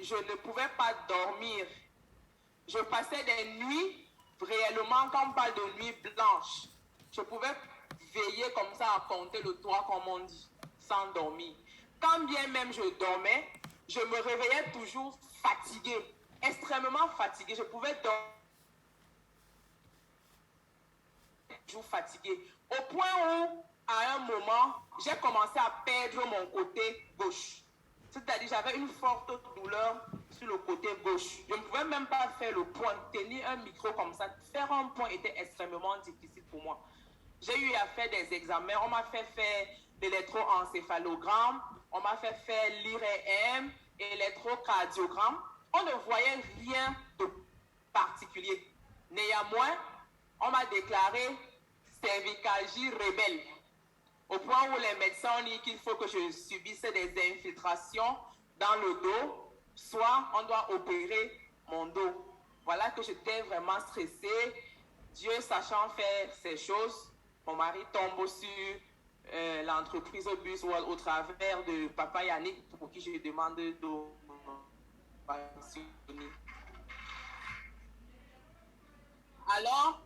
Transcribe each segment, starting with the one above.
je ne pouvais pas dormir. Je passais des nuits, réellement, quand on parle de nuit blanche, je pouvais veiller comme ça à compter le toit, comme on dit, sans dormir. Quand bien même je dormais, je me réveillais toujours fatiguée, extrêmement fatiguée. Je pouvais dormir toujours fatiguée. Au point où, à un moment, j'ai commencé à perdre mon côté gauche. C'est-à-dire, j'avais une forte douleur sur le côté gauche. Je ne pouvais même pas faire le point. Tenir un micro comme ça, faire un point était extrêmement difficile pour moi. J'ai eu à faire des examens. On m'a fait faire l'électroencéphalogramme. On m'a fait faire l'IRM, électrocardiogramme. On ne voyait rien de particulier. Néanmoins, on m'a déclaré cervicalgie rebelle. Au point où les médecins ont dit qu'il faut que je subisse des infiltrations dans le dos, soit on doit opérer mon dos. Voilà que j'étais vraiment stressée. Dieu sachant faire ces choses, mon mari tombe sur l'entreprise Busworld au travers de Papa Yannick, pour qui je demande de alors,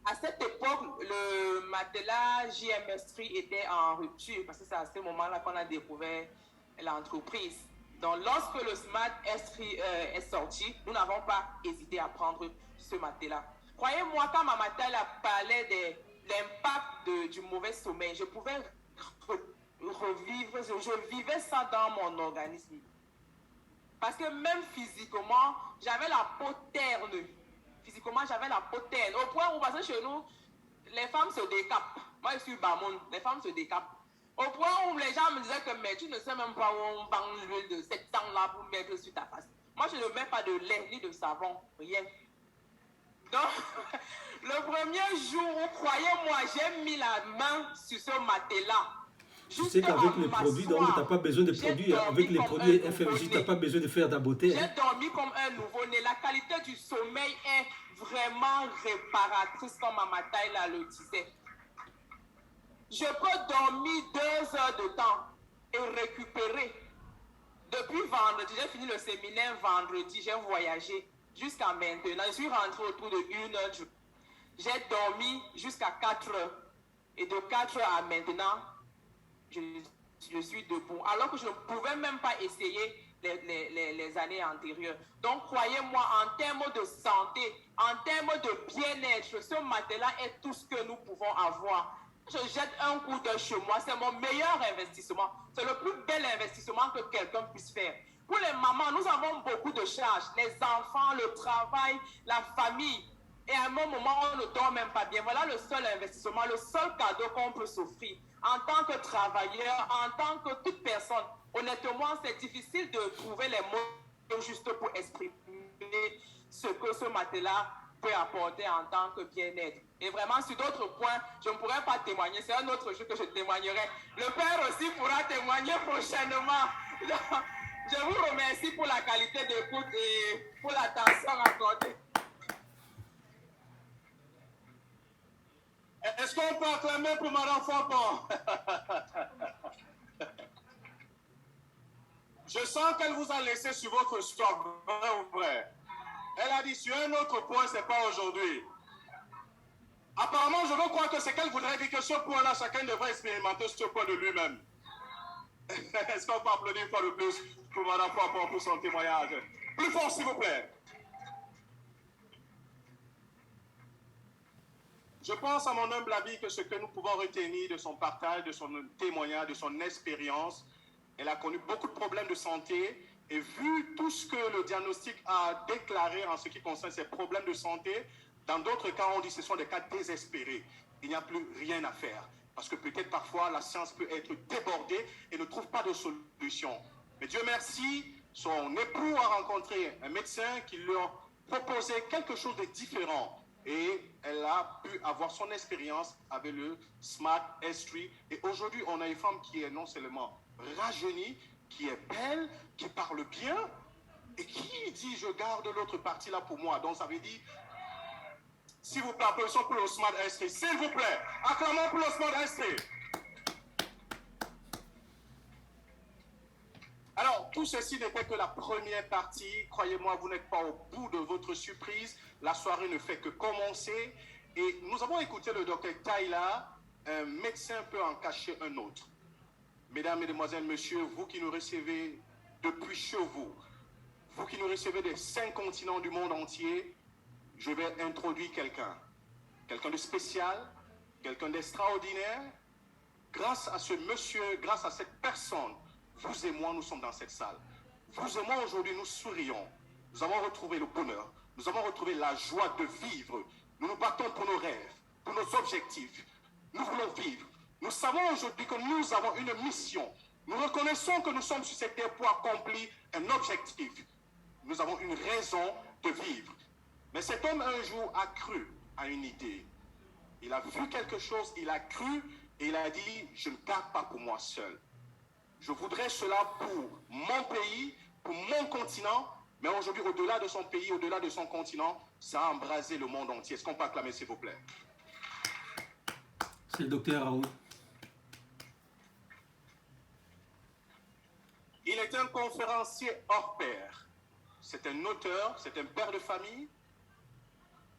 à cette époque, le matelas JMS3 était en rupture parce que c'est à ce moment-là qu'on a découvert l'entreprise. Donc, lorsque le Smart S3 est sorti, nous n'avons pas hésité à prendre ce matelas. Croyez-moi, quand ma matelas parlait de l'impact du mauvais sommeil, je pouvais revivre, je vivais ça dans mon organisme. Parce que même physiquement, j'avais la peau terne. Physiquement, j'avais la peau terne. Au point où, parce que chez nous, les femmes se décapent. Moi, je suis Bamoun, les femmes se décapent. Au point où les gens me disaient que mais tu ne sais même pas où on vend l'huile de cette sang-là pour mettre sur ta face. Moi, je ne mets pas de lait ni de savon, rien. Donc, le premier jour où, croyez-moi, j'ai mis la main sur ce matelas. Tu sais qu'avec les produits, donc tu n'as pas besoin de produits. Avec les produits FMJ, tu n'as pas besoin de faire ta beauté. J'ai dormi comme un nouveau-né. La qualité du sommeil est vraiment réparatrice, comme Amataïla le disait. Je peux dormir 2 heures de temps et récupérer. Depuis vendredi, j'ai fini le séminaire vendredi, j'ai voyagé jusqu'à maintenant. Je suis rentré autour de 1 heure. J'ai dormi jusqu'à 4 heures. Et de 4 heures à maintenant, je suis debout. Alors que je ne pouvais même pas essayer les années antérieures. Donc, croyez-moi, en termes de santé, en termes de bien-être, ce matelas est tout ce que nous pouvons avoir. Je jette un coup d'œil chez moi, c'est mon meilleur investissement. C'est le plus bel investissement que quelqu'un puisse faire. Pour les mamans, nous avons beaucoup de charges. Les enfants, le travail, la famille. Et à un moment, on ne dort même pas bien. Voilà le seul investissement, le seul cadeau qu'on peut s'offrir. En tant que travailleur, en tant que toute personne, honnêtement, c'est difficile de trouver les mots justes pour exprimer ce que ce matelas peut apporter en tant que bien-être. Et vraiment, sur d'autres points, je ne pourrais pas témoigner. C'est un autre jour que je témoignerai. Le Père aussi pourra témoigner prochainement. Donc, je vous remercie pour la qualité d'écoute et pour l'attention accordée. Est-ce qu'on peut acclamer pour Madame Fonpon? Je sens qu'elle vous a laissé sur votre stock, vrai ou vrai? Elle a dit sur un autre point, c'est pas aujourd'hui. Apparemment, je veux croire que c'est qu'elle voudrait dire que ce point-là, chacun devrait expérimenter ce point de lui-même. Est-ce qu'on peut applaudir une fois de plus pour Madame Fonpon pour son témoignage? Plus fort, s'il vous plaît. Je pense à mon humble avis que ce que nous pouvons retenir de son partage, de son témoignage, de son expérience, elle a connu beaucoup de problèmes de santé et vu tout ce que le diagnostic a déclaré en ce qui concerne ses problèmes de santé, dans d'autres cas, on dit que ce sont des cas désespérés. Il n'y a plus rien à faire parce que peut-être parfois la science peut être débordée et ne trouve pas de solution. Mais Dieu merci, son époux a rencontré un médecin qui lui a proposé quelque chose de différent. Et elle a pu avoir son expérience avec le Smart S3. Et aujourd'hui, on a une femme qui est non seulement rajeunie, qui est belle, qui parle bien, et qui dit, je garde l'autre partie là pour moi. Donc ça veut dire, s'il vous plaît, applaudissons pour le Smart S3. S'il vous plaît, acclamons pour le Smart S3. Alors, tout ceci n'était que la première partie. Croyez-moi, vous n'êtes pas au bout de votre surprise. La soirée ne fait que commencer. Et nous avons écouté le docteur Taïla, un médecin peut en cacher un autre. Mesdames, Mesdemoiselles, Messieurs, vous qui nous recevez depuis chez vous, vous qui nous recevez des 5 continents du monde entier, je vais introduire quelqu'un de spécial, quelqu'un d'extraordinaire. Grâce à ce monsieur, grâce à cette personne, vous et moi, nous sommes dans cette salle. Vous et moi, aujourd'hui, nous sourions. Nous avons retrouvé le bonheur. Nous avons retrouvé la joie de vivre. Nous nous battons pour nos rêves, pour nos objectifs. Nous voulons vivre. Nous savons aujourd'hui que nous avons une mission. Nous reconnaissons que nous sommes sur cette terre pour accomplir un objectif. Nous avons une raison de vivre. Mais cet homme, un jour, a cru à une idée. Il a vu quelque chose, il a cru et il a dit, je ne garde pas pour moi seul. Je voudrais cela pour mon pays, pour mon continent, mais aujourd'hui, au-delà de son pays, au-delà de son continent, ça a embrasé le monde entier. Est-ce qu'on peut acclamer, s'il vous plaît? C'est le docteur Raoult. Il est un conférencier hors pair. C'est un auteur, c'est un père de famille.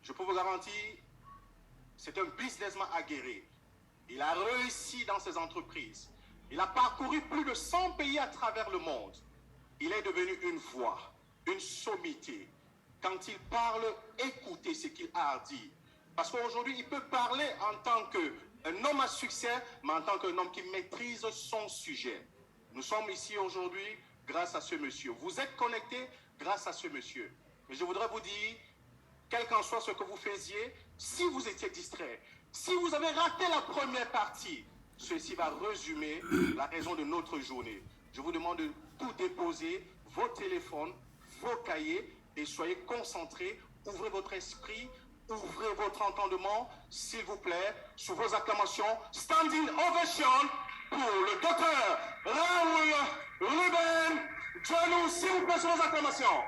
Je peux vous garantir, c'est un businessman aguerri. Il a réussi dans ses entreprises. Il a parcouru plus de 100 pays à travers le monde. Il est devenu une voix, une sommité. Quand il parle, écoutez ce qu'il a à dire. Parce qu'aujourd'hui, il peut parler en tant qu'un homme à succès, mais en tant qu'un homme qui maîtrise son sujet. Nous sommes ici aujourd'hui grâce à ce monsieur. Vous êtes connectés grâce à ce monsieur. Mais je voudrais vous dire, quel qu'en soit ce que vous faisiez, si vous étiez distrait, si vous avez raté la première partie, ceci va résumer la raison de notre journée. Je vous demande de tout déposer, vos téléphones, vos cahiers, et soyez concentrés, ouvrez votre esprit, ouvrez votre entendement, s'il vous plaît, sous vos acclamations. Standing ovation pour le docteur Raoult Ruben. Joignez-nous, s'il vous plaît, sous vos acclamations.